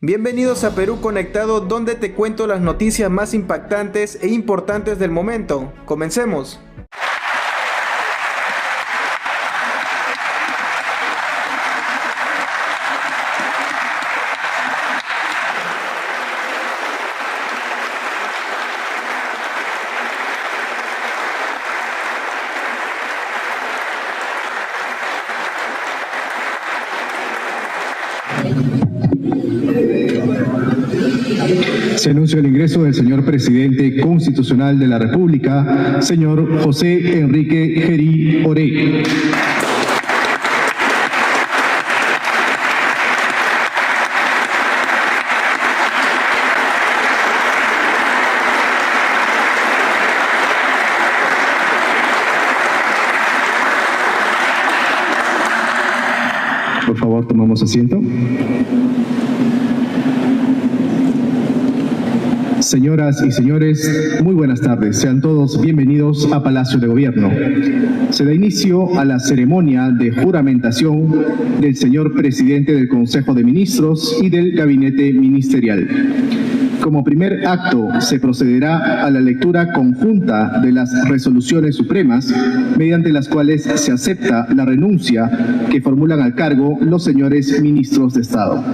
Bienvenidos a Perú Conectado, donde te cuento las noticias más impactantes e importantes del momento. Comencemos. Se anuncia el ingreso del señor presidente constitucional de la República, señor José Enrique Gerí Oré. Por favor, tomamos asiento. Señoras y señores, muy buenas tardes. Sean todos bienvenidos a Palacio de Gobierno. Se da inicio a la ceremonia de juramentación del señor presidente del Consejo de Ministros y del Gabinete Ministerial. Como primer acto, se procederá a la lectura conjunta de las resoluciones supremas, mediante las cuales se acepta la renuncia que formulan al cargo los señores ministros de Estado.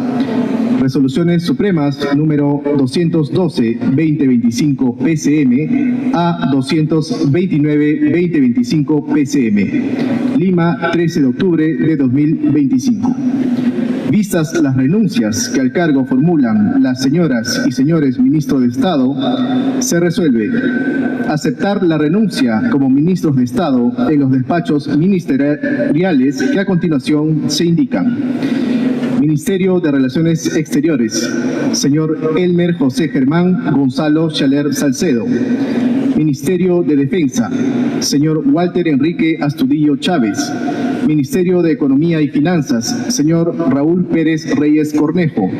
Resoluciones Supremas número 212-2025 PCM a 229-2025 PCM. Lima, 13 de octubre de 2025. Vistas las renuncias que al cargo formulan las señoras y señores ministros de Estado, se resuelve aceptar la renuncia como ministros de Estado en los despachos ministeriales que a continuación se indican. Ministerio de Relaciones Exteriores, señor Elmer José Germán Gonzalo Chaler Salcedo. Ministerio de Defensa, señor Walter Enrique Astudillo Chávez. Ministerio de Economía y Finanzas, señor Raúl Pérez Reyes Cornejo.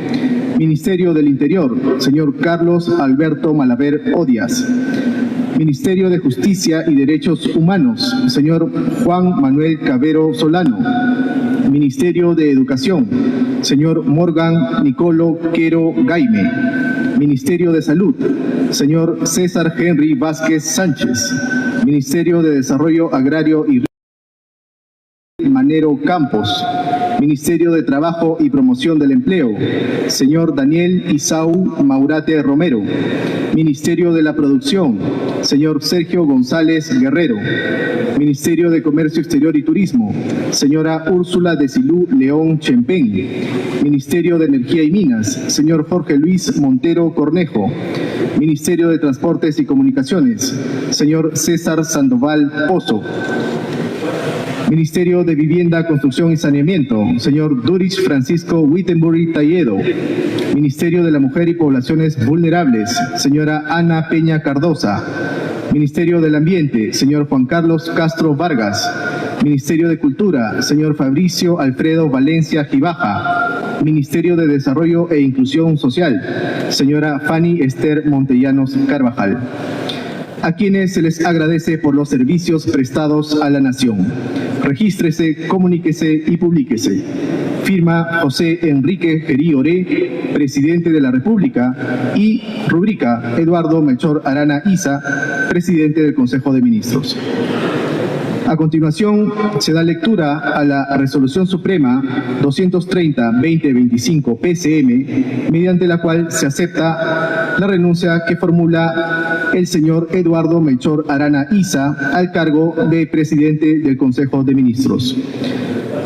Ministerio del Interior, señor Carlos Alberto Malaver Odias. Ministerio de Justicia y Derechos Humanos, señor Juan Manuel Cabero Solano. Ministerio de Educación, señor Morgan Nicolo Quero Gaime. Ministerio de Salud, señor César Henry Vázquez Sánchez. Ministerio de Desarrollo Agrario y Manero Campos. Ministerio de Trabajo y Promoción del Empleo, señor Daniel Isau Maurate Romero. Ministerio de la Producción, señor Sergio González Guerrero. Ministerio de Comercio Exterior y Turismo, señora Úrsula de Silú León Chempén. Ministerio de Energía y Minas, señor Jorge Luis Montero Cornejo. Ministerio de Transportes y Comunicaciones, señor César Sandoval Pozo. Ministerio de Vivienda, Construcción y Saneamiento, señor Durich Francisco Wittenbury Talledo. Ministerio de la Mujer y Poblaciones Vulnerables, señora Ana Peña Cardosa. Ministerio del Ambiente, señor Juan Carlos Castro Vargas. Ministerio de Cultura, señor Fabricio Alfredo Valencia Gibaja. Ministerio de Desarrollo e Inclusión Social, señora Fanny Esther Montellanos Carvajal. A quienes se les agradece por los servicios prestados a la nación. Regístrese, comuníquese y publíquese. Firma José Enrique Gerí Oré, presidente de la República, y rubrica Eduardo Melchor Arana Isa, presidente del Consejo de Ministros. A continuación, se da lectura a la Resolución Suprema 230-2025 PCM, mediante la cual se acepta la renuncia que formula el señor Eduardo Melchor Arana Isa al cargo de presidente del Consejo de Ministros.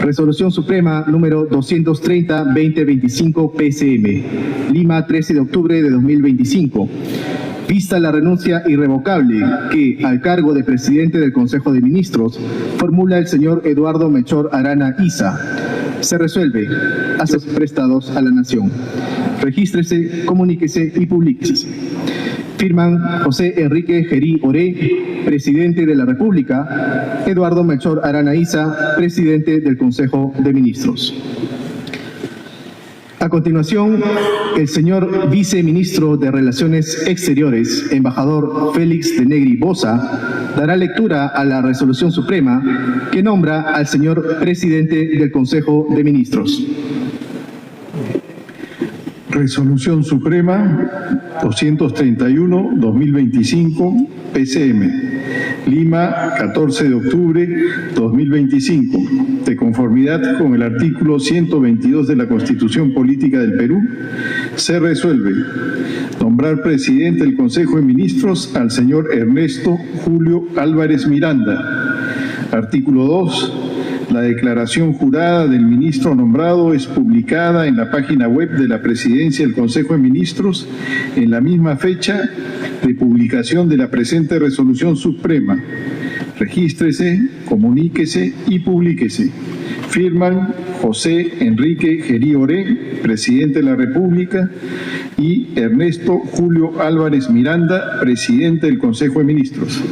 Resolución Suprema número 230-2025 PCM, Lima, 13 de octubre de 2025. Vista la renuncia irrevocable que, al cargo de presidente del Consejo de Ministros, formula el señor Eduardo Melchor Arana Isa, se resuelve a los prestados a la nación. Regístrese, comuníquese y publíquese. Firman José Enrique Gerí Oré, presidente de la República, Eduardo Melchor Arana Isa, presidente del Consejo de Ministros. A continuación, el señor viceministro de Relaciones Exteriores, embajador Félix de Negri Boza, dará lectura a la Resolución Suprema que nombra al señor presidente del Consejo de Ministros. Resolución Suprema 231-2025, PCM, Lima, 14 de octubre 2025. De conformidad con el artículo 122 de la Constitución Política del Perú, se resuelve nombrar presidente del Consejo de Ministros al señor Ernesto Julio Álvarez Miranda. Artículo 2. La declaración jurada del ministro nombrado es publicada en la página web de la Presidencia del Consejo de Ministros en la misma fecha de publicación de la presente Resolución Suprema. Regístrese, comuníquese y publíquese. Firman José Enrique Gerí Oré, Presidente de la República, y Ernesto Julio Álvarez Miranda, Presidente del Consejo de Ministros.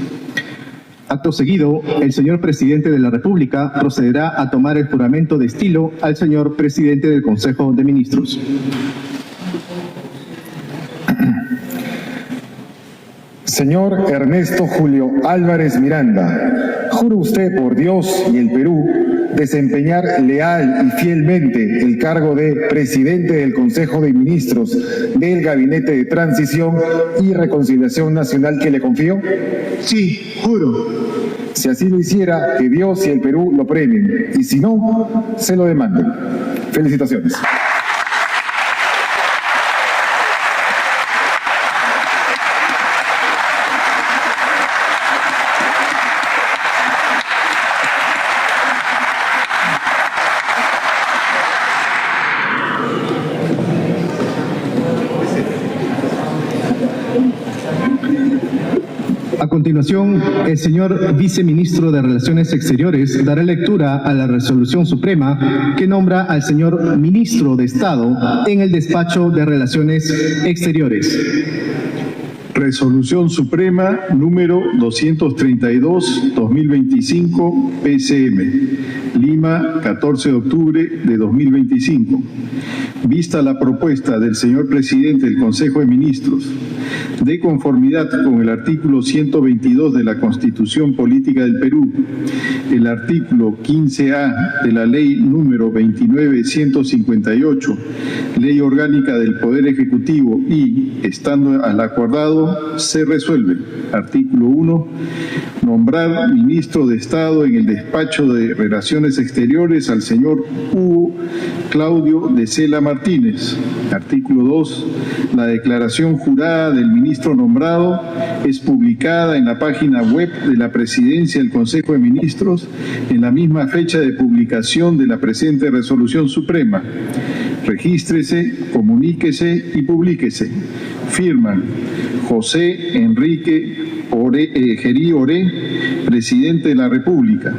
Acto seguido, el señor Presidente de la República procederá a tomar el juramento de estilo al señor Presidente del Consejo de Ministros. Señor Ernesto Julio Álvarez Miranda, ¿jura usted por Dios y el Perú desempeñar leal y fielmente el cargo de Presidente del Consejo de Ministros del Gabinete de Transición y Reconciliación Nacional que le confío? Sí, juro. Si así lo hiciera, que Dios y el Perú lo premien, y si no, se lo demanden. Felicitaciones. A continuación, el señor Viceministro de Relaciones Exteriores dará lectura a la Resolución Suprema que nombra al señor Ministro de Estado en el Despacho de Relaciones Exteriores. Resolución Suprema número 232-2025, PCM, Lima, 14 de octubre de 2025. Vista la propuesta del señor Presidente del Consejo de Ministros, de conformidad con el artículo 122 de la Constitución Política del Perú, el artículo 15A de la Ley número 29.158, Ley Orgánica del Poder Ejecutivo y, estando al acordado, se resuelve. Artículo 1. Nombrar ministro de Estado en el Despacho de Relaciones Exteriores al señor Hugo Claudio de Sela Martínez. Artículo 2. La declaración jurada del ministro nombrado es publicada en la página web de la Presidencia del Consejo de Ministros en la misma fecha de publicación de la presente Resolución Suprema. Regístrese, comuníquese y publíquese. Firman José Enrique Gerí Oré, Presidente de la República.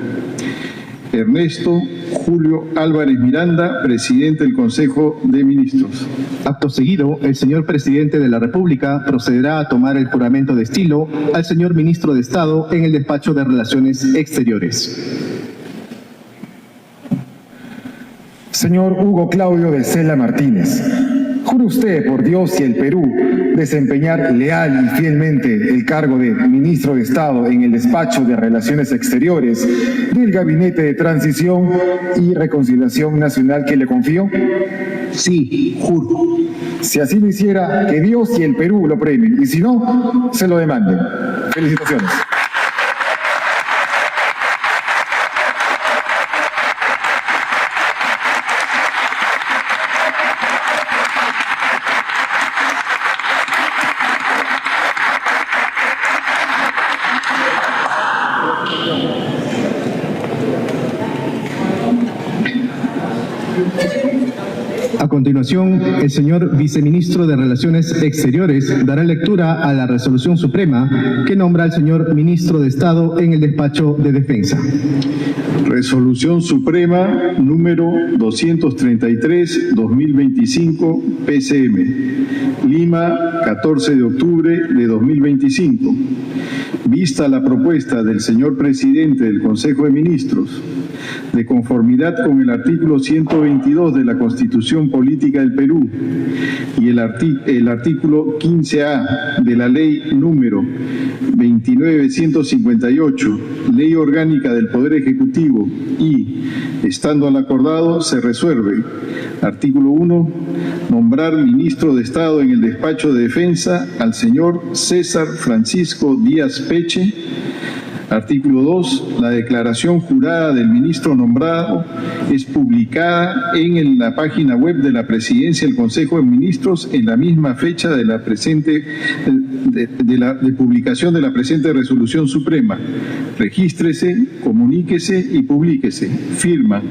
Ernesto Julio Álvarez Miranda, Presidente del Consejo de Ministros. Acto seguido, el señor Presidente de la República procederá a tomar el juramento de estilo al señor Ministro de Estado en el Despacho de Relaciones Exteriores. Señor Hugo Claudio de Sela Martínez, ¿jura usted por Dios y el Perú desempeñar leal y fielmente el cargo de Ministro de Estado en el Despacho de Relaciones Exteriores del Gabinete de Transición y Reconciliación Nacional que le confío? Sí, juro. Si así lo hiciera, que Dios y el Perú lo premien, y si no, se lo demanden. Felicitaciones. A continuación, el señor Viceministro de Relaciones Exteriores dará lectura a la Resolución Suprema que nombra al señor Ministro de Estado en el Despacho de Defensa. Resolución Suprema número 233-2025, PCM, Lima, 14 de octubre de 2025. Vista la propuesta del señor Presidente del Consejo de Ministros, de conformidad con el artículo 122 de la Constitución Política del Perú y el artículo 15A de la Ley número 29.158, Ley Orgánica del Poder Ejecutivo, y, estando al acordado, se resuelve. Artículo 1. Nombrar ministro de Estado en el despacho de Defensa al señor César Francisco Díaz Peche. Artículo 2. La declaración jurada del ministro nombrado es publicada en la página web de la Presidencia del Consejo de Ministros en la misma fecha de la presente de publicación de la presente resolución suprema. Regístrese, comuníquese y publíquese. Firma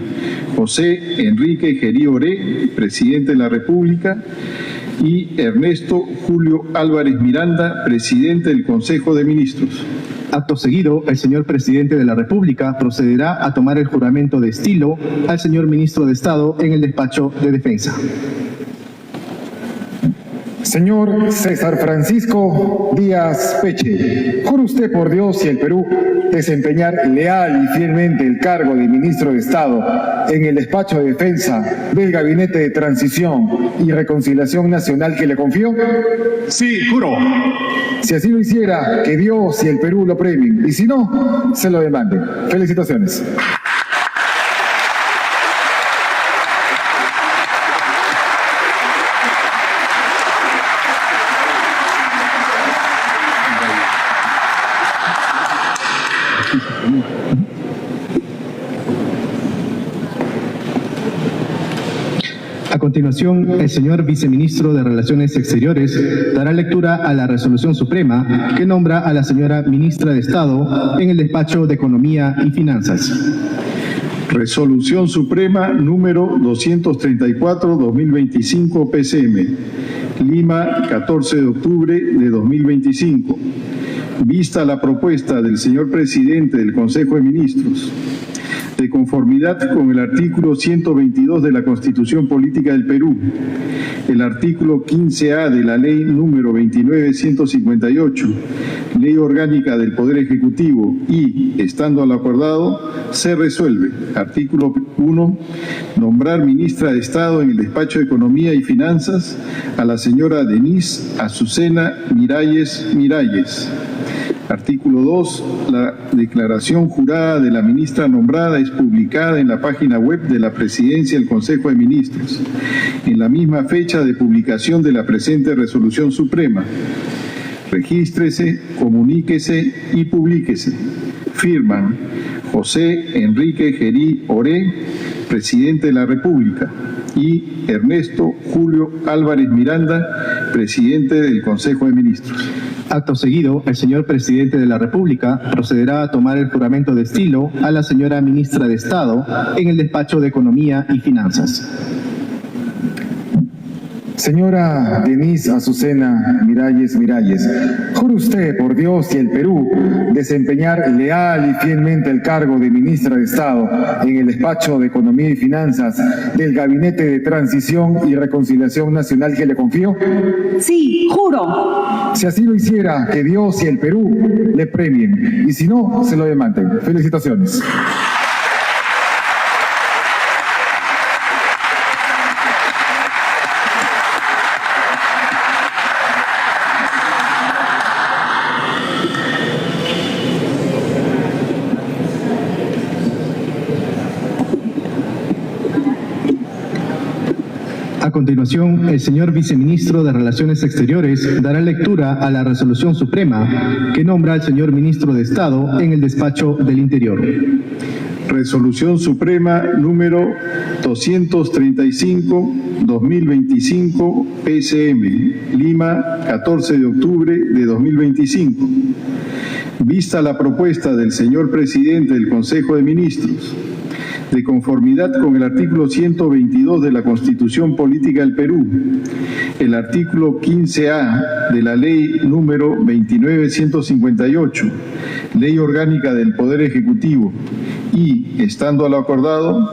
José Enrique Gerí Oré, presidente de la República, y Ernesto Julio Álvarez Miranda, presidente del Consejo de Ministros. Acto seguido, el señor presidente de la República procederá a tomar el juramento de estilo al señor ministro de Estado en el despacho de Defensa. Señor César Francisco Díaz Peche, ¿jura usted por Dios y el Perú desempeñar leal y fielmente el cargo de ministro de Estado en el despacho de Defensa del Gabinete de Transición y Reconciliación Nacional que le confió? Sí, juro. Si así lo hiciera, que Dios y el Perú lo premien, y si no, se lo demanden. Felicitaciones. A continuación, el señor viceministro de Relaciones Exteriores dará lectura a la resolución suprema que nombra a la señora ministra de Estado en el despacho de Economía y Finanzas. Resolución Suprema número 234-2025 PCM, Lima, 14 de octubre de 2025. Vista la propuesta del señor presidente del Consejo de Ministros, de conformidad con el artículo 122 de la Constitución Política del Perú, el artículo 15A de la Ley número 29.158, Ley Orgánica del Poder Ejecutivo, y, estando al acordado, se resuelve. Artículo 1. Nombrar ministra de Estado en el despacho de Economía y Finanzas a la señora Denise Azucena Miralles Miralles. Artículo 2. La declaración jurada de la ministra nombrada es publicada en la página web de la Presidencia del Consejo de Ministros, en la misma fecha de publicación de la presente resolución suprema. Regístrese, comuníquese y publíquese. Firman José Enrique Gerí Oré, presidente de la República, y Ernesto Julio Álvarez Miranda, presidente del Consejo de Ministros. Acto seguido, el señor presidente de la República procederá a tomar el juramento de estilo a la señora ministra de Estado en el despacho de Economía y Finanzas. Señora Denise Azucena Miralles Miralles, ¿jura usted por Dios y el Perú desempeñar leal y fielmente el cargo de ministra de Estado en el despacho de Economía y Finanzas del Gabinete de Transición y Reconciliación Nacional que le confió? Sí, juro. Si así lo hiciera, que Dios y el Perú le premien, y si no, se lo demanden. Felicitaciones. A continuación, el señor viceministro de Relaciones Exteriores dará lectura a la resolución suprema que nombra al señor ministro de Estado en el despacho del Interior. Resolución Suprema número 235-2025 PCM, Lima, 14 de octubre de 2025. Vista la propuesta del señor presidente del Consejo de Ministros, de conformidad con el artículo 122 de la Constitución Política del Perú, el artículo 15A de la Ley número 29.158, Ley Orgánica del Poder Ejecutivo, y, estando a lo acordado,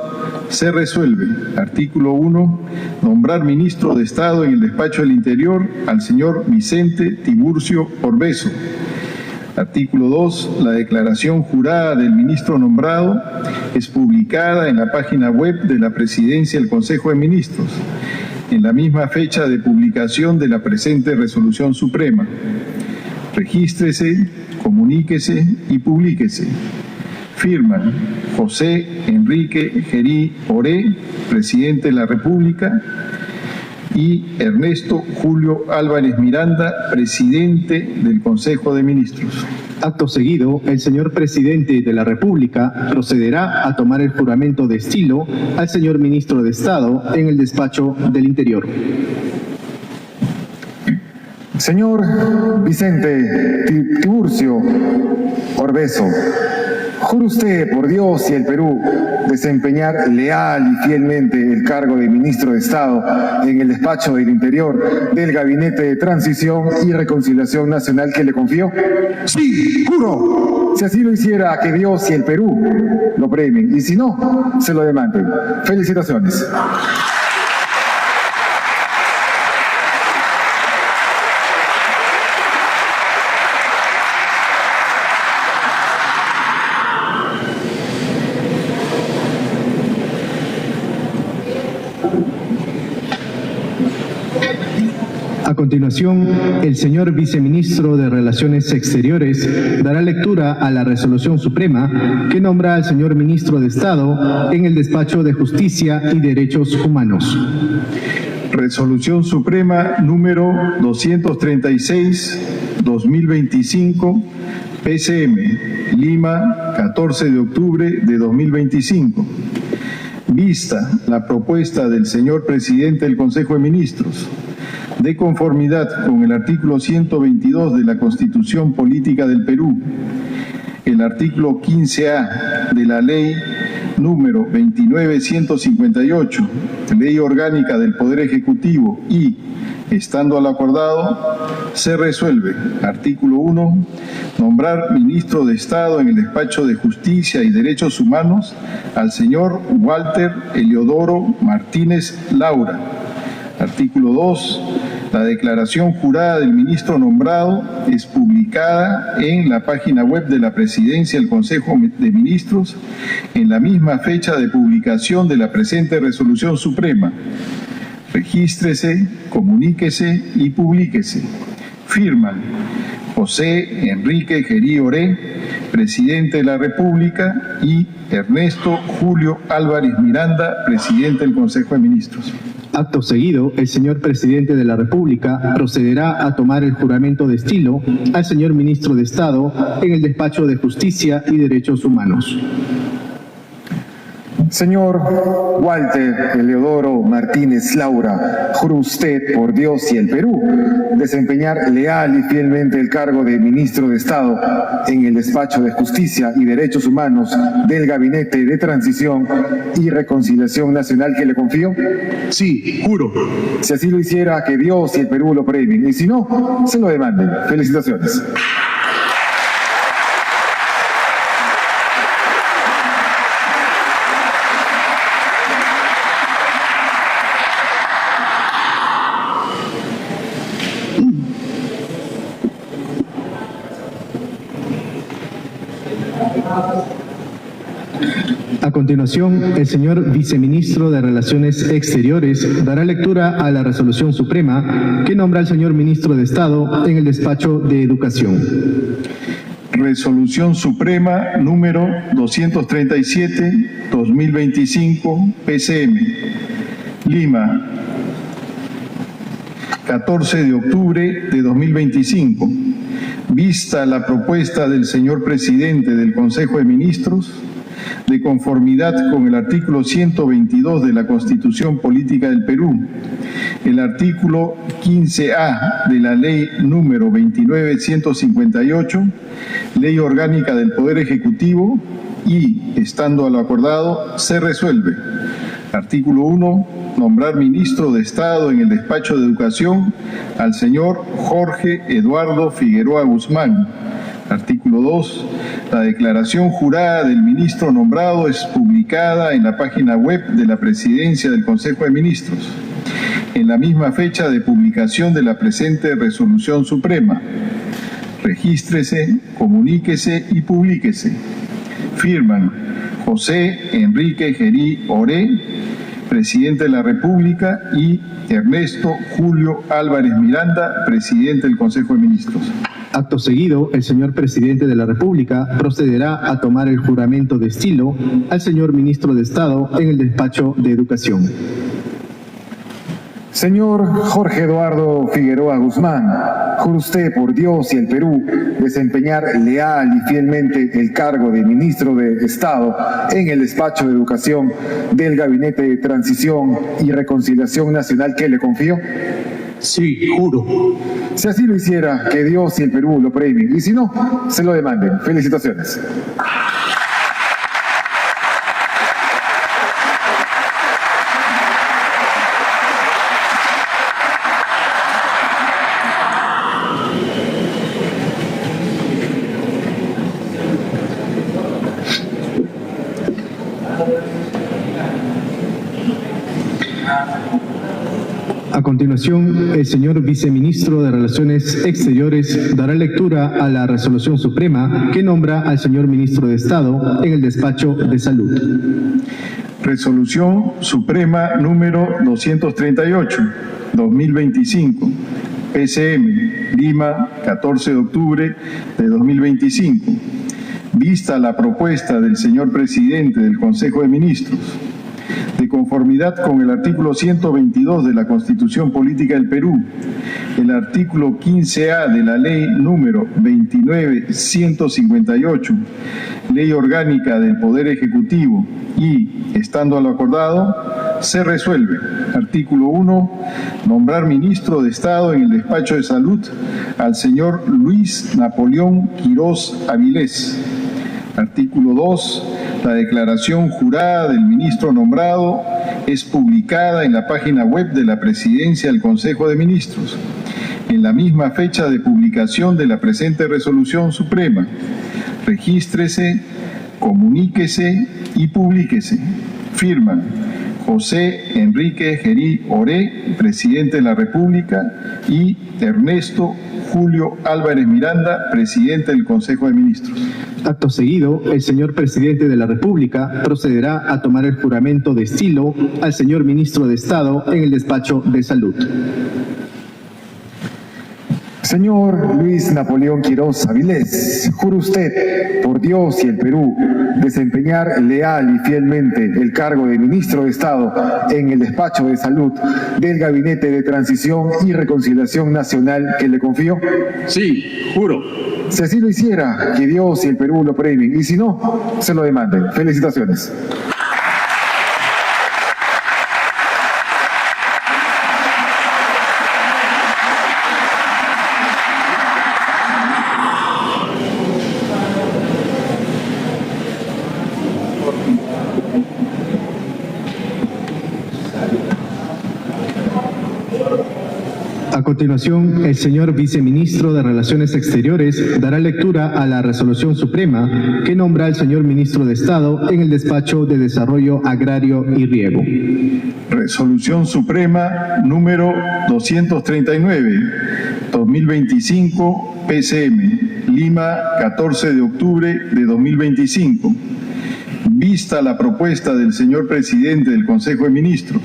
se resuelve. Artículo 1. Nombrar ministro de Estado en el despacho del Interior al señor Vicente Tiburcio Orbeso. Artículo 2. La declaración jurada del ministro nombrado es publicada en la página web de la Presidencia del Consejo de Ministros, en la misma fecha de publicación de la presente resolución suprema. Regístrese, comuníquese y publíquese. Firman José Enrique Gerí Oré, presidente de la República, y Ernesto Julio Álvarez Miranda, presidente del Consejo de Ministros. Acto seguido, el señor presidente de la República procederá a tomar el juramento de estilo al señor ministro de Estado en el despacho del Interior. Señor Vicente Tiburcio Orbeso, ¿jura usted por Dios y el Perú desempeñar leal y fielmente el cargo de ministro de Estado en el despacho del Interior del Gabinete de Transición y Reconciliación Nacional que le confió? Sí, juro. Si así lo hiciera, que Dios y el Perú lo premien, y si no, se lo demanden. Felicitaciones. A continuación, el señor viceministro de Relaciones Exteriores dará lectura a la resolución suprema que nombra al señor ministro de Estado en el despacho de Justicia y Derechos Humanos. Resolución Suprema número 236-2025, PCM, Lima, 14 de octubre de 2025. Vista la propuesta del señor presidente del Consejo de Ministros, de conformidad con el artículo 122 de la Constitución Política del Perú, el artículo 15A de la Ley número 29158, Ley Orgánica del Poder Ejecutivo y, estando al acordado, se resuelve. Artículo 1. Nombrar ministro de Estado en el despacho de Justicia y Derechos Humanos al señor Walter Eliodoro Martínez Laura. Artículo 2. La declaración jurada del ministro nombrado es publicada en la página web de la Presidencia del Consejo de Ministros en la misma fecha de publicación de la presente resolución suprema. Regístrese, comuníquese y publíquese. Firman José Enrique Gerí Oré, presidente de la República, y Ernesto Julio Álvarez Miranda, presidente del Consejo de Ministros. Acto seguido, el señor presidente de la República procederá a tomar el juramento de estilo al señor ministro de Estado en el despacho de Justicia y Derechos Humanos. Señor Walter Eliodoro Martínez Laura, ¿jura usted por Dios y el Perú desempeñar leal y fielmente el cargo de ministro de Estado en el despacho de Justicia y Derechos Humanos del Gabinete de Transición y Reconciliación Nacional que le confió? Sí, juro. Si así lo hiciera, que Dios y el Perú lo premien, y si no, se lo demanden. Felicitaciones. A continuación, el señor viceministro de Relaciones Exteriores dará lectura a la resolución suprema que nombra al señor ministro de Estado en el despacho de Educación. Resolución Suprema número 237-2025, PCM, Lima, 14 de octubre de 2025. Vista la propuesta del señor presidente del Consejo de Ministros, de conformidad con el artículo 122 de la Constitución Política del Perú, el artículo 15A de la Ley número 29158, Ley Orgánica del Poder Ejecutivo, y, estando a lo acordado, se resuelve. Artículo 1. Nombrar ministro de Estado en el despacho de Educación al señor Jorge Eduardo Figueroa Guzmán. Artículo 2. La declaración jurada del ministro nombrado es publicada en la página web de la Presidencia del Consejo de Ministros, en la misma fecha de publicación de la presente resolución suprema. Regístrese, comuníquese y publíquese. Firman José Enrique Gerí Oré, presidente de la República, y Ernesto Julio Álvarez Miranda, presidente del Consejo de Ministros. Acto seguido, el señor presidente de la República procederá a tomar el juramento de estilo al señor ministro de Estado en el despacho de Educación. Señor Jorge Eduardo Figueroa Guzmán, jura usted por Dios y el Perú desempeñar leal y fielmente el cargo de ministro de Estado en el despacho de Educación del Gabinete de Transición y Reconciliación Nacional que le confío? Sí, juro. Si así lo hiciera, que Dios y el Perú lo premien, y si no, se lo demanden. Felicitaciones. A continuación, el señor viceministro de Relaciones Exteriores dará lectura a la resolución suprema que nombra al señor ministro de Estado en el despacho de Salud. Resolución Suprema número 238, 2025, PCM, Lima, 14 de octubre de 2025. Vista la propuesta del señor presidente del Consejo de Ministros, de conformidad con el artículo 122 de la Constitución Política del Perú, el artículo 15A de la Ley número 29.158, Ley Orgánica del Poder Ejecutivo, y, estando a lo acordado, se resuelve. Artículo 1. Nombrar ministro de Estado en el despacho de Salud al señor Luis Napoleón Quirós Avilés. Artículo 2. La declaración jurada del ministro nombrado es publicada en la página web de la Presidencia del Consejo de Ministros, en la misma fecha de publicación de la presente resolución suprema. Regístrese, comuníquese y publíquese. Firman José Enrique Gerí Oré, presidente de la República, y Ernesto Julio Álvarez Miranda, presidente del Consejo de Ministros. Acto seguido, el señor presidente de la República procederá a tomar el juramento de estilo al señor ministro de Estado en el despacho de Salud. Señor Luis Napoleón Quirós Avilés, jura usted por Dios y el Perú desempeñar leal y fielmente el cargo de ministro de Estado en el despacho de Salud del Gabinete de Transición y Reconciliación Nacional que le confío? Sí, juro. Si así lo hiciera, que Dios y el Perú lo premien, y si no, se lo demanden. Felicitaciones. A continuación, el señor viceministro de Relaciones Exteriores dará lectura a la resolución suprema que nombra al señor ministro de Estado en el despacho de Desarrollo Agrario y Riego. Resolución Suprema número 239, 2025, PCM, Lima, 14 de octubre de 2025. Vista la propuesta del señor presidente del Consejo de Ministros,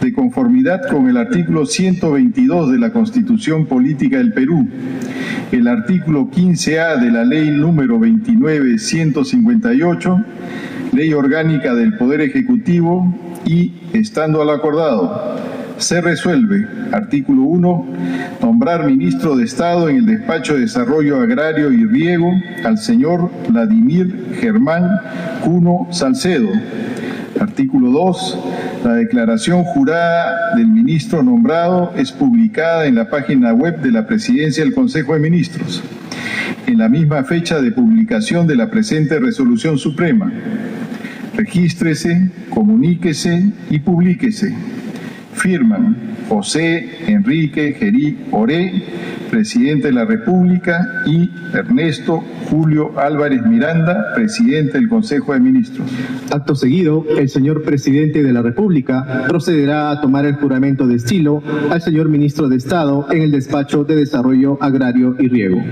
de conformidad con el artículo 122 de la Constitución Política del Perú, el artículo 15A de la Ley número 29.158, Ley Orgánica del Poder Ejecutivo, y, estando al acordado, se resuelve. Artículo 1. Nombrar ministro de Estado en el despacho de Desarrollo Agrario y Riego al señor Vladimir Germán Cuno Salcedo. Artículo 2. La declaración jurada del ministro nombrado es publicada en la página web de la Presidencia del Consejo de Ministros, en la misma fecha de publicación de la presente resolución suprema. Regístrese, comuníquese y publíquese. Firman José Enrique Gerí Oré, presidente de la República, y Ernesto Julio Álvarez Miranda, presidente del Consejo de Ministros. Acto seguido, el señor presidente de la República procederá a tomar el juramento de estilo al señor ministro de Estado en el despacho de Desarrollo Agrario y Riego.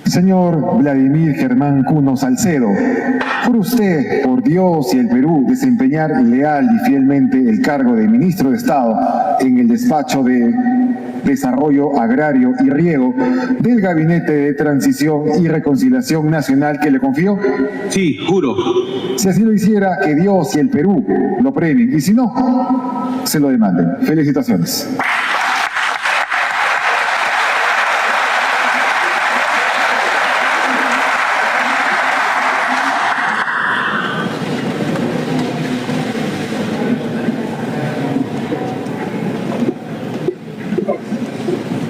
Señor Vladimir Germán Cuno Salcedo, ¿jura usted por Dios y el Perú desempeñar leal y fielmente el cargo de Ministro de Estado en el despacho de Desarrollo Agrario y Riego del Gabinete de Transición y Reconciliación Nacional que le confió? Sí, juro. Si así lo hiciera, que Dios y el Perú lo premien, y si no, se lo demanden. Felicitaciones.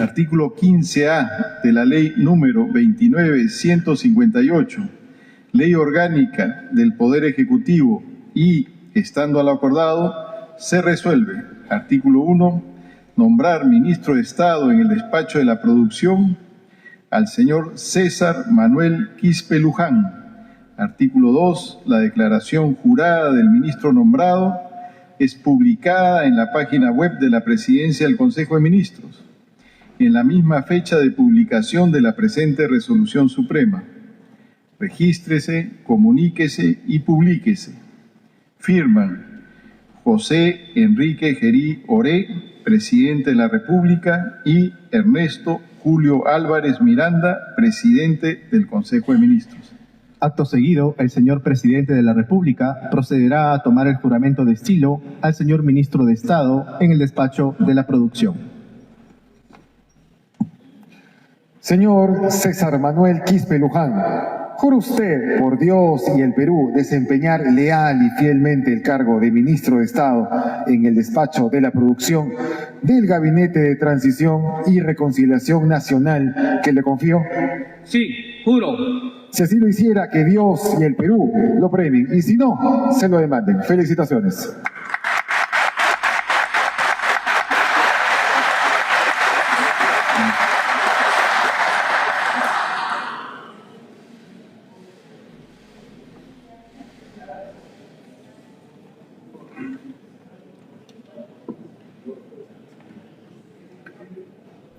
Artículo 15A de la Ley número 29.158, Ley Orgánica del Poder Ejecutivo y, estando a lo acordado, se resuelve. Artículo 1. Nombrar Ministro de Estado en el despacho de la producción al señor César Manuel Quispe Luján. Artículo 2. La declaración jurada del ministro nombrado es publicada en la página web de la Presidencia del Consejo de Ministros en la misma fecha de publicación de la presente Resolución Suprema. Regístrese, comuníquese y publíquese. Firman José Enrique Gerí Oré, Presidente de la República, y Ernesto Julio Álvarez Miranda, Presidente del Consejo de Ministros. Acto seguido, el señor Presidente de la República procederá a tomar el juramento de estilo al señor Ministro de Estado en el despacho de la producción. Señor César Manuel Quispe Luján, ¿jura usted por Dios y el Perú desempeñar leal y fielmente el cargo de Ministro de Estado en el despacho de la producción del Gabinete de Transición y Reconciliación Nacional que le confió? Sí, juro. Si así lo hiciera, que Dios y el Perú lo premien, y si no, se lo demanden. Felicitaciones.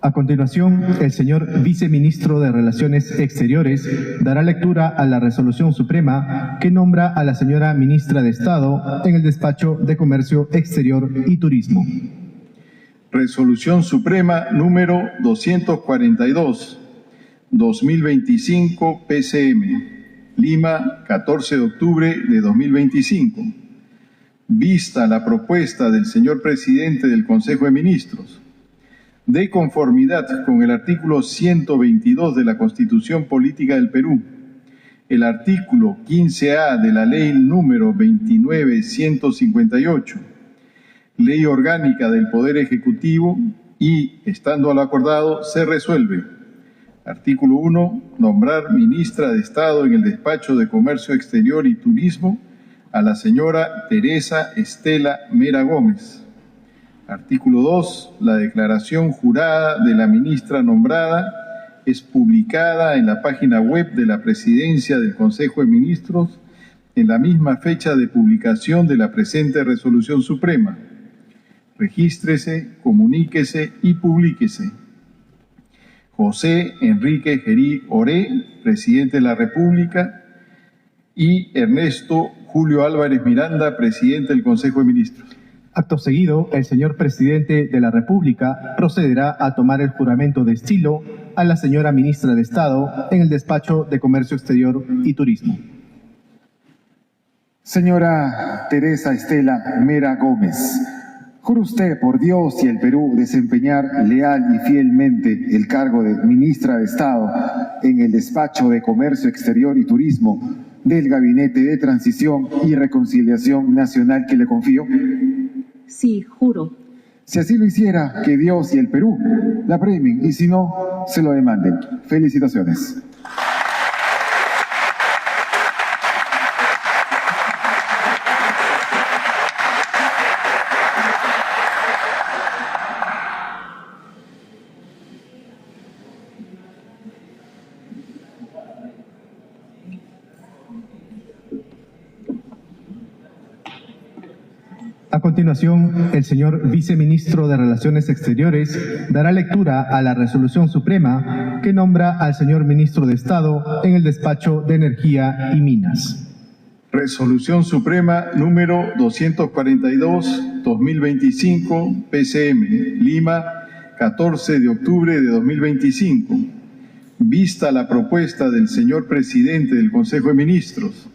A continuación, el señor Viceministro de Relaciones Exteriores dará lectura a la Resolución Suprema que nombra a la señora Ministra de Estado en el Despacho de Comercio Exterior y Turismo. Resolución Suprema número 242, 2025 PCM, Lima, 14 de octubre de 2025. Vista la propuesta del señor Presidente del Consejo de Ministros, de conformidad con el artículo 122 de la Constitución Política del Perú, el artículo 15A de la Ley número 29.158, Ley Orgánica del Poder Ejecutivo y, estando a lo acordado, se resuelve. Artículo 1. Nombrar Ministra de Estado en el Despacho de Comercio Exterior y Turismo a la señora Teresa Estela Mera Gómez. Artículo 2. La declaración jurada de la ministra nombrada es publicada en la página web de la Presidencia del Consejo de Ministros en la misma fecha de publicación de la presente Resolución Suprema. Regístrese, comuníquese y publíquese. José Enrique Gerí Oré, Presidente de la República, y Ernesto Julio Álvarez Miranda, Presidente del Consejo de Ministros. Acto seguido, el señor Presidente de la República procederá a tomar el juramento de estilo a la señora Ministra de Estado en el Despacho de Comercio Exterior y Turismo. Señora Teresa Estela Mera Gómez, ¿jura usted por Dios y el Perú desempeñar leal y fielmente el cargo de Ministra de Estado en el Despacho de Comercio Exterior y Turismo del Gabinete de Transición y Reconciliación Nacional que le confió? Sí, juro. Si así lo hiciera, que Dios y el Perú la premien, y si no, se lo demanden. Felicitaciones. A continuación, el señor viceministro de Relaciones Exteriores dará lectura a la resolución suprema que nombra al señor ministro de Estado en el despacho de Energía y Minas. Resolución Suprema número 242-2025, PCM, Lima, 14 de octubre de 2025. Vista la propuesta del señor presidente del Consejo de Ministros,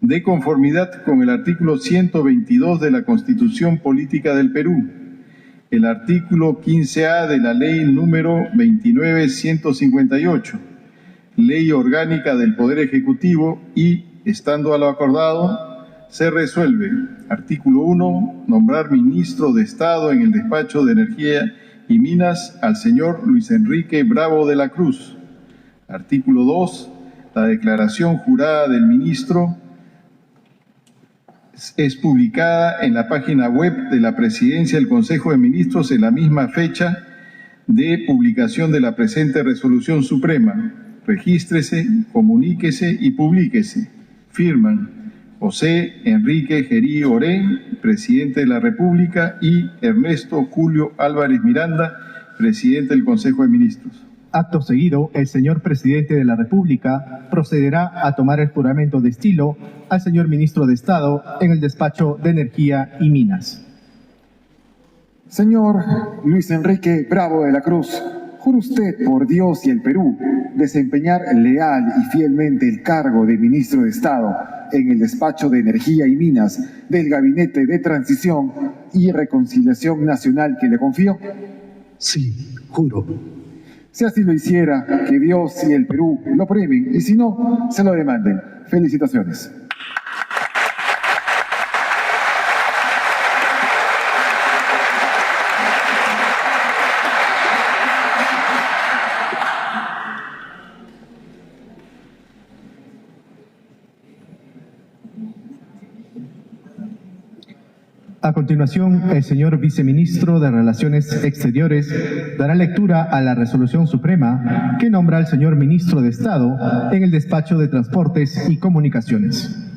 de conformidad con el artículo 122 de la Constitución Política del Perú, el artículo 15A de la Ley número 29.158, Ley Orgánica del Poder Ejecutivo y, estando a lo acordado, se resuelve. Artículo 1. Nombrar ministro de Estado en el despacho de Energía y Minas al señor Luis Enrique Bravo de la Cruz. Artículo 2. La declaración jurada del ministro es publicada en la página web de la Presidencia del Consejo de Ministros en la misma fecha de publicación de la presente resolución suprema. Regístrese, comuníquese y publíquese. Firman José Enrique Gerí Oré, presidente de la República, y Ernesto Julio Álvarez Miranda, presidente del Consejo de Ministros. Acto seguido, el señor presidente de la República procederá a tomar el juramento de estilo al señor ministro de Estado en el despacho de Energía y Minas. Señor Luis Enrique Bravo de la Cruz, ¿jura usted por Dios y el Perú desempeñar leal y fielmente el cargo de ministro de Estado en el despacho de Energía y Minas del Gabinete de Transición y Reconciliación Nacional que le confío? Sí, juro. Si así lo hiciera, que Dios y el Perú lo premien, y si no, se lo demanden. Felicitaciones. A continuación, el señor viceministro de Relaciones Exteriores dará lectura a la resolución suprema que nombra al señor ministro de Estado en el despacho de Transportes y Comunicaciones.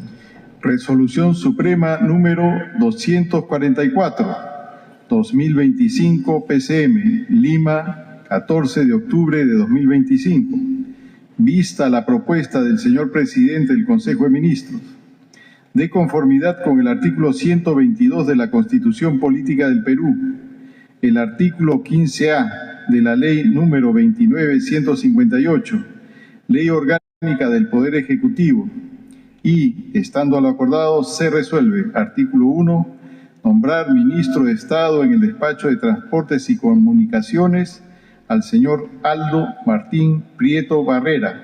Resolución Suprema número 244-2025 PCM, Lima, 14 de octubre de 2025. Vista la propuesta del señor presidente del Consejo de Ministros, de conformidad con el artículo 122 de la Constitución Política del Perú, el artículo 15A de la Ley número 29.158, Ley Orgánica del Poder Ejecutivo, y, estando a lo acordado, se resuelve. Artículo 1. Nombrar ministro de Estado en el despacho de Transportes y Comunicaciones al señor Aldo Martín Prieto Barrera.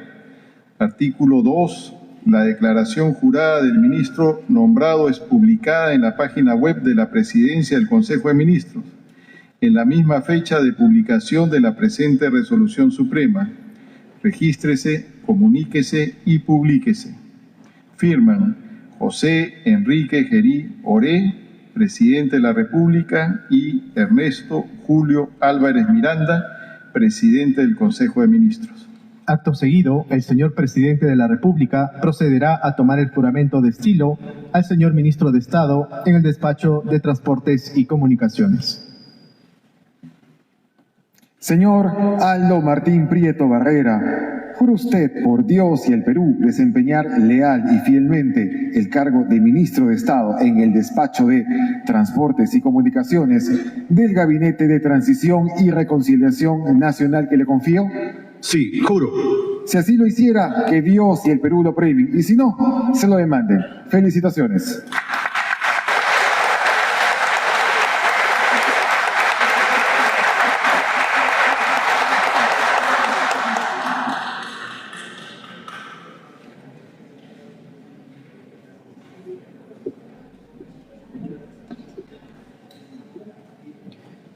Artículo 2. La declaración jurada del ministro nombrado es publicada en la página web de la Presidencia del Consejo de Ministros, en la misma fecha de publicación de la presente resolución suprema. Regístrese, comuníquese y publíquese. Firman José Enrique Gerí Oré, presidente de la República, y Ernesto Julio Álvarez Miranda, presidente del Consejo de Ministros. Acto seguido, el señor presidente de la República procederá a tomar el juramento de estilo al señor ministro de Estado en el despacho de Transportes y Comunicaciones. Señor Aldo Martín Prieto Barrera, ¿jura usted por Dios y el Perú desempeñar leal y fielmente el cargo de ministro de Estado en el despacho de Transportes y Comunicaciones del Gabinete de Transición y Reconciliación Nacional que le confío? Sí, juro. Si así lo hiciera, que Dios y el Perú lo premien, y si no, se lo demanden. Felicitaciones.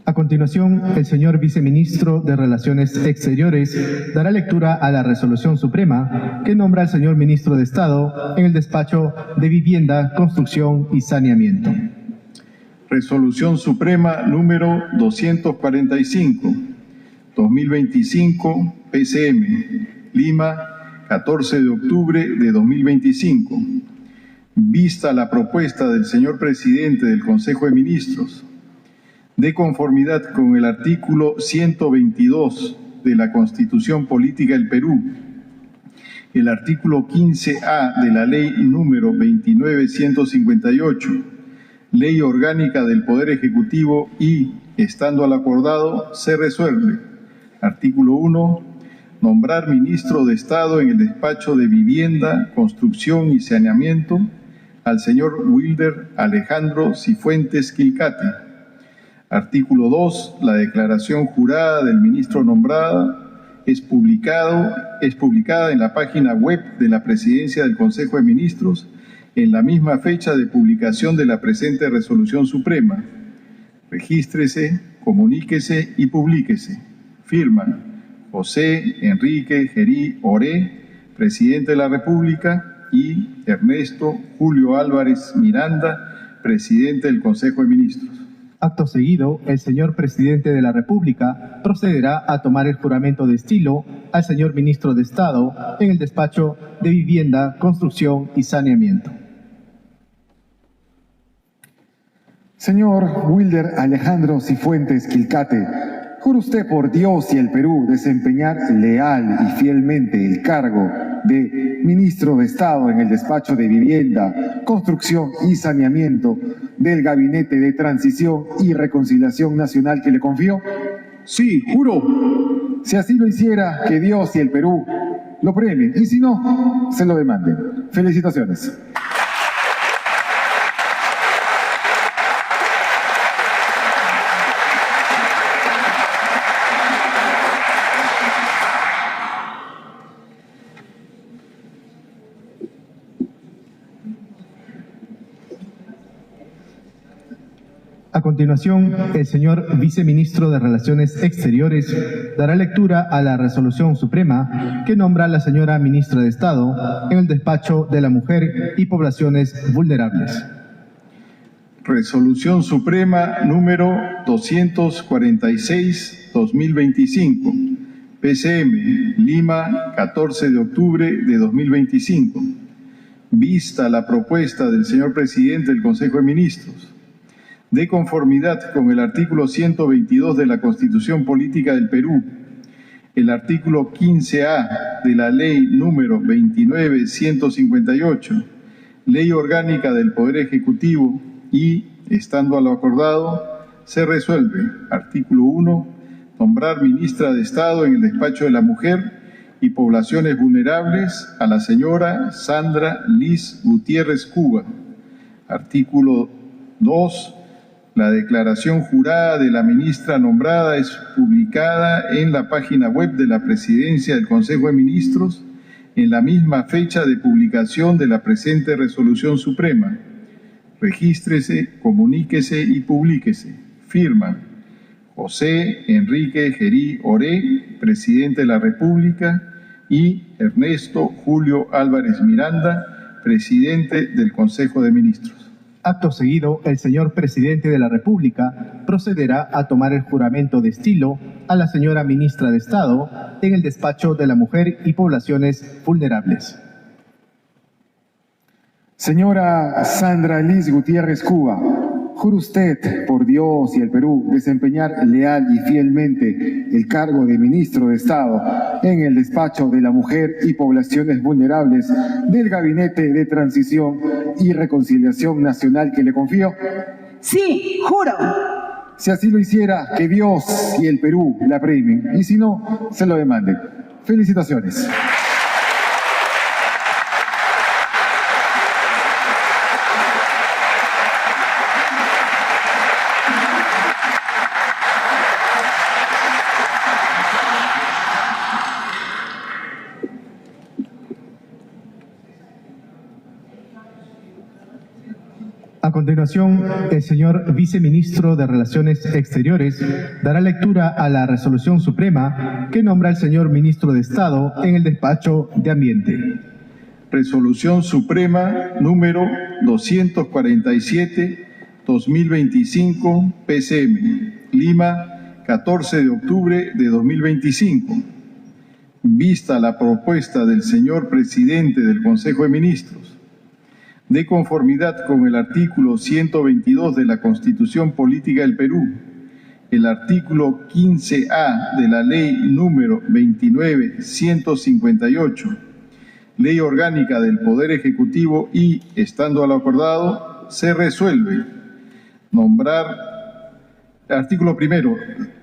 A continuación, el señor viceministro de Relaciones Exteriores dará lectura a la resolución suprema que nombra al señor ministro de Estado en el despacho de Vivienda, Construcción y Saneamiento. Resolución Suprema número 245-2025 PCM, Lima, 14 de octubre de 2025. Vista la propuesta del señor presidente del Consejo de Ministros, de conformidad con el artículo 122 de la Constitución Política del Perú, el artículo 15A de la Ley número 29158, Ley Orgánica del Poder Ejecutivo y, estando al acordado, se resuelve. Artículo 1. Nombrar ministro de Estado en el despacho de Vivienda, Construcción y Saneamiento al señor Wilder Alejandro Cifuentes Quilcate. Artículo 2. La declaración jurada del ministro nombrada es publicada en la página web de la Presidencia del Consejo de Ministros en la misma fecha de publicación de la presente resolución suprema. Regístrese, comuníquese y publíquese. Firman José Enrique Gerí Oré, Presidente de la República, y Ernesto Julio Álvarez Miranda, Presidente del Consejo de Ministros. Acto seguido, el señor Presidente de la República procederá a tomar el juramento de estilo al señor Ministro de Estado en el despacho de Vivienda, Construcción y Saneamiento. Señor Wilder Alejandro Cifuentes Quilcate, ¿jura usted por Dios y el Perú desempeñar leal y fielmente el cargo de Ministro de Estado en el despacho de Vivienda, Construcción y Saneamiento del Gabinete de Transición y Reconciliación Nacional que le confió? Sí, juro. Si así lo hiciera, que Dios y el Perú lo premien, y si no, se lo demanden. Felicitaciones. A continuación, el señor Viceministro de Relaciones Exteriores dará lectura a la resolución suprema que nombra a la señora Ministra de Estado en el despacho de la Mujer y Poblaciones Vulnerables. Resolución Suprema número 246-2025, PCM, Lima, 14 de octubre de 2025. Vista la propuesta del señor Presidente del Consejo de Ministros, de conformidad con el artículo 122 de la Constitución Política del Perú, el artículo 15A de la Ley número 29158, Ley Orgánica del Poder Ejecutivo y, estando a lo acordado, se resuelve. Artículo 1. Nombrar ministra de Estado en el despacho de la Mujer y Poblaciones Vulnerables a la señora Sandra Liz Gutiérrez Cuba. Artículo 2. La declaración jurada de la ministra nombrada es publicada en la página web de la Presidencia del Consejo de Ministros en la misma fecha de publicación de la presente resolución suprema. Regístrese, comuníquese y publíquese. Firman José Enrique Gerí Oré, Presidente de la República, y Ernesto Julio Álvarez Miranda, Presidente del Consejo de Ministros. Acto seguido, el señor Presidente de la República procederá a tomar el juramento de estilo a la señora Ministra de Estado en el despacho de la Mujer y Poblaciones Vulnerables. Señora Sandra Liz Gutiérrez Cuba, ¿jura usted por Dios y el Perú desempeñar leal y fielmente el cargo de Ministro de Estado en el despacho de la Mujer y Poblaciones Vulnerables del Gabinete de Transición y Reconciliación Nacional que le confió? Sí, juro. Si así lo hiciera, que Dios y el Perú la premien, y si no, se lo demanden. Felicitaciones. A continuación, el señor Viceministro de Relaciones Exteriores dará lectura a la resolución suprema que nombra al señor Ministro de Estado en el despacho de Ambiente. Resolución Suprema número 247-2025, PCM, Lima, 14 de octubre de 2025. Vista la propuesta del señor Presidente del Consejo de Ministros, de conformidad con el artículo 122 de la Constitución Política del Perú, el artículo 15A de la Ley número 29.158, Ley Orgánica del Poder Ejecutivo y, estando a lo acordado, se resuelve artículo primero,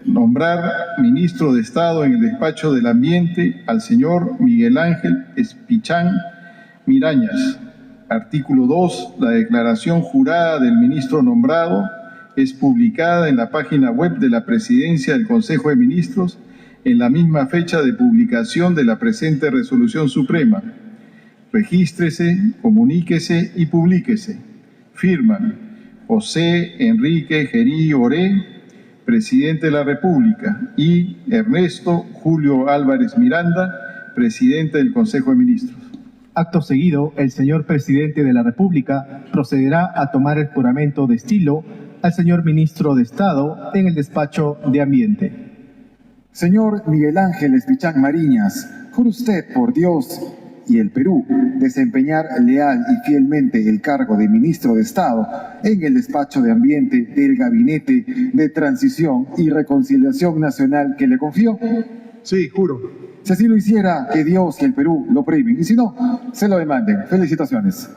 nombrar ministro de Estado en el despacho del Ambiente al señor Miguel Ángel Espichán Mirañas. Artículo 2. La declaración jurada del ministro nombrado es publicada en la página web de la Presidencia del Consejo de Ministros en la misma fecha de publicación de la presente Resolución Suprema. Regístrese, comuníquese y publíquese. Firman José Enrique Gerí Oré, Presidente de la República, y Ernesto Julio Álvarez Miranda, Presidente del Consejo de Ministros. Acto seguido, el señor Presidente de la República procederá a tomar el juramento de estilo al señor Ministro de Estado en el despacho de Ambiente. Señor Miguel Ángel Espichán Mariñas, ¿jura usted por Dios y el Perú desempeñar leal y fielmente el cargo de Ministro de Estado en el despacho de Ambiente del Gabinete de Transición y Reconciliación Nacional que le confió? Sí, juro. Si así lo hiciera, que Dios y el Perú lo premien, y si no, se lo demanden. Felicitaciones.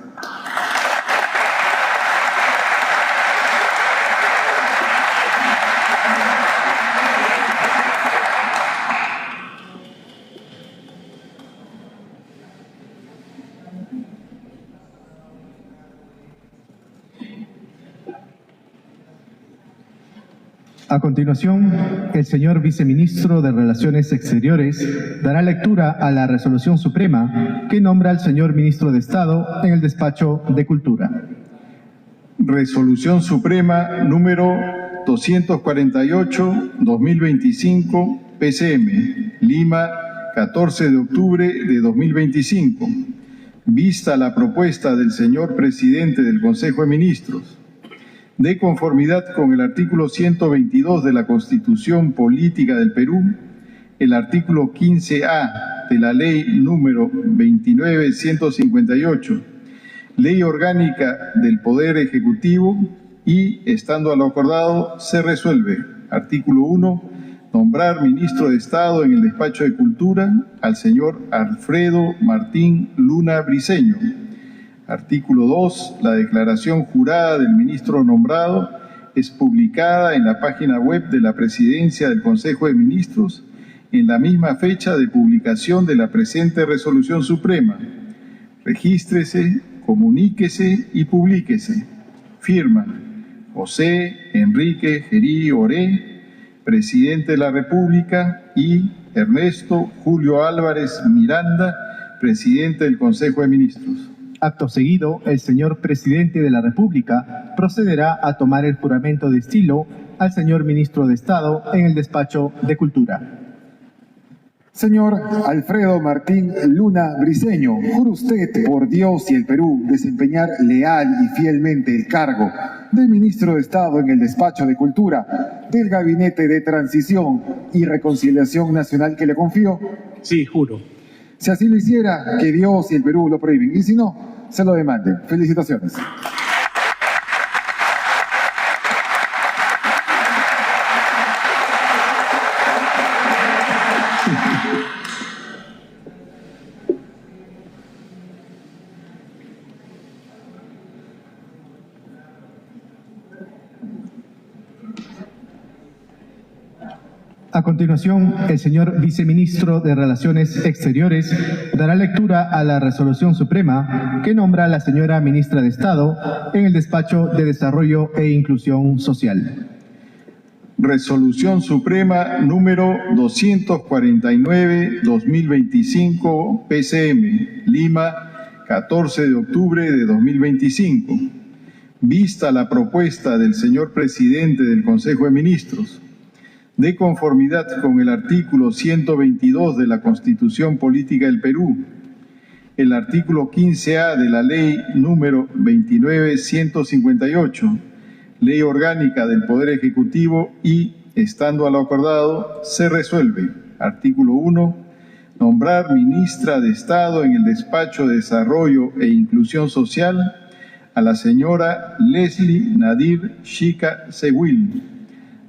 A continuación, el señor Viceministro de Relaciones Exteriores dará lectura a la Resolución Suprema que nombra al señor Ministro de Estado en el despacho de Cultura. Resolución Suprema número 248-2025 PCM, Lima, 14 de octubre de 2025. Vista la propuesta del señor Presidente del Consejo de Ministros, de conformidad con el artículo 122 de la Constitución Política del Perú, el artículo 15A de la Ley número 29.158, Ley Orgánica del Poder Ejecutivo y, estando a lo acordado, se resuelve. Artículo 1. Nombrar Ministro de Estado en el despacho de Cultura al señor Alfredo Martín Luna Briceño. Artículo 2. La declaración jurada del ministro nombrado es publicada en la página web de la Presidencia del Consejo de Ministros en la misma fecha de publicación de la presente Resolución Suprema. Regístrese, comuníquese y publíquese. Firman José Enrique Gerí Oré, Presidente de la República, y Ernesto Julio Álvarez Miranda, Presidente del Consejo de Ministros. Acto seguido, el señor Presidente de la República procederá a tomar el juramento de estilo al señor Ministro de Estado en el despacho de Cultura. Señor Alfredo Martín Luna Briceño, ¿jura usted por Dios y el Perú desempeñar leal y fielmente el cargo de Ministro de Estado en el despacho de Cultura del Gabinete de Transición y Reconciliación Nacional que le confió? Sí, juro. Si así lo hiciera, que Dios y el Perú lo prohíben, y si no, se lo demanden. Felicitaciones. A continuación, el señor Viceministro de Relaciones Exteriores dará lectura a la Resolución Suprema que nombra a la señora Ministra de Estado en el despacho de Desarrollo e Inclusión Social. Resolución Suprema número 249-2025 PCM, Lima, 14 de octubre de 2025. Vista la propuesta del señor Presidente del Consejo de Ministros, de conformidad con el artículo 122 de la Constitución Política del Perú, el artículo 15A de la Ley número 29.158, Ley Orgánica del Poder Ejecutivo y, estando a lo acordado, se resuelve. Artículo 1. Nombrar Ministra de Estado en el Despacho de Desarrollo e Inclusión Social a la señora Leslie Nadir Shika Seguil.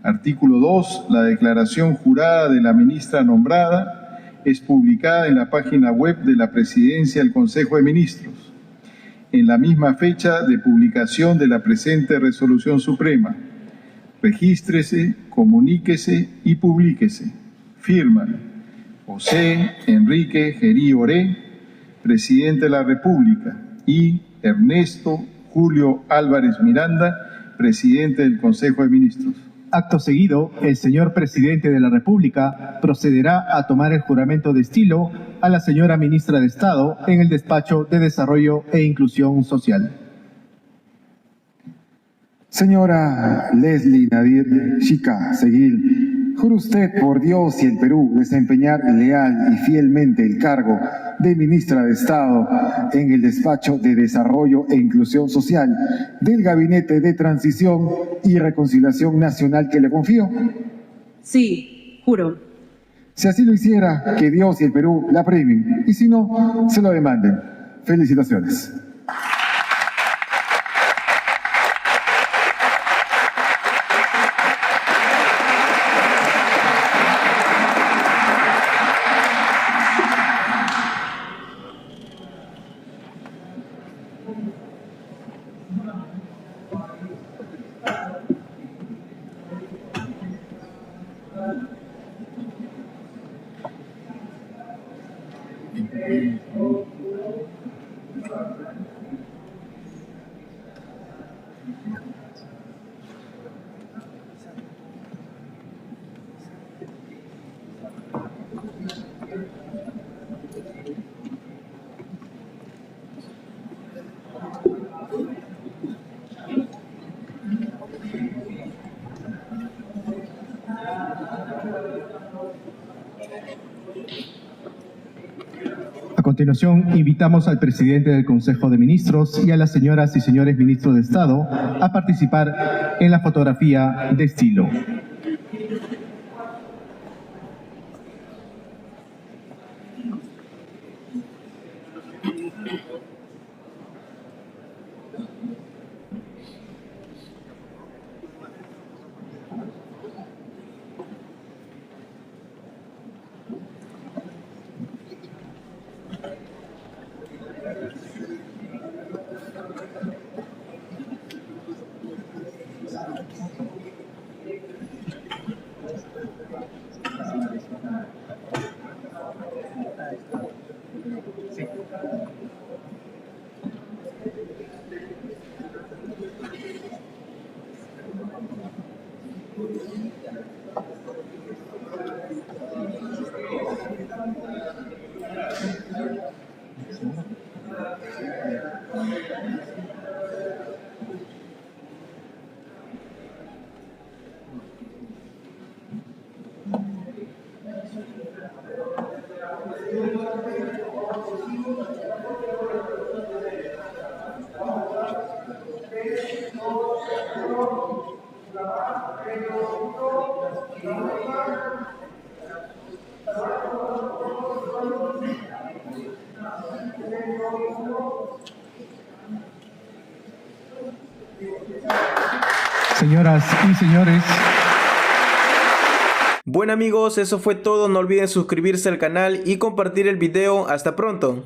Artículo 2. La declaración jurada de la ministra nombrada es publicada en la página web de la Presidencia del Consejo de Ministros. En la misma fecha de publicación de la presente resolución suprema, regístrese, comuníquese y publíquese. Firman José Enrique Gerí Oré, Presidente de la República, y Ernesto Julio Álvarez Miranda, Presidente del Consejo de Ministros. Acto seguido, el señor Presidente de la República procederá a tomar el juramento de estilo a la señora Ministra de Estado en el Despacho de Desarrollo e Inclusión Social. Señora Leslie Nadir Shika Seguil, ¿jura usted por Dios y el Perú desempeñar leal y fielmente el cargo de Ministra de Estado en el Despacho de Desarrollo e Inclusión Social del Gabinete de Transición y Reconciliación Nacional que le confío? Sí, juro. Si así lo hiciera, que Dios y el Perú la premien, y si no, se lo demanden. Felicitaciones. A continuación, invitamos al presidente del Consejo de Ministros y a las señoras y señores ministros de Estado a participar en la fotografía de estilo. Señoras y señores. Bueno amigos, eso fue todo. No olviden suscribirse al canal y compartir el video. Hasta pronto.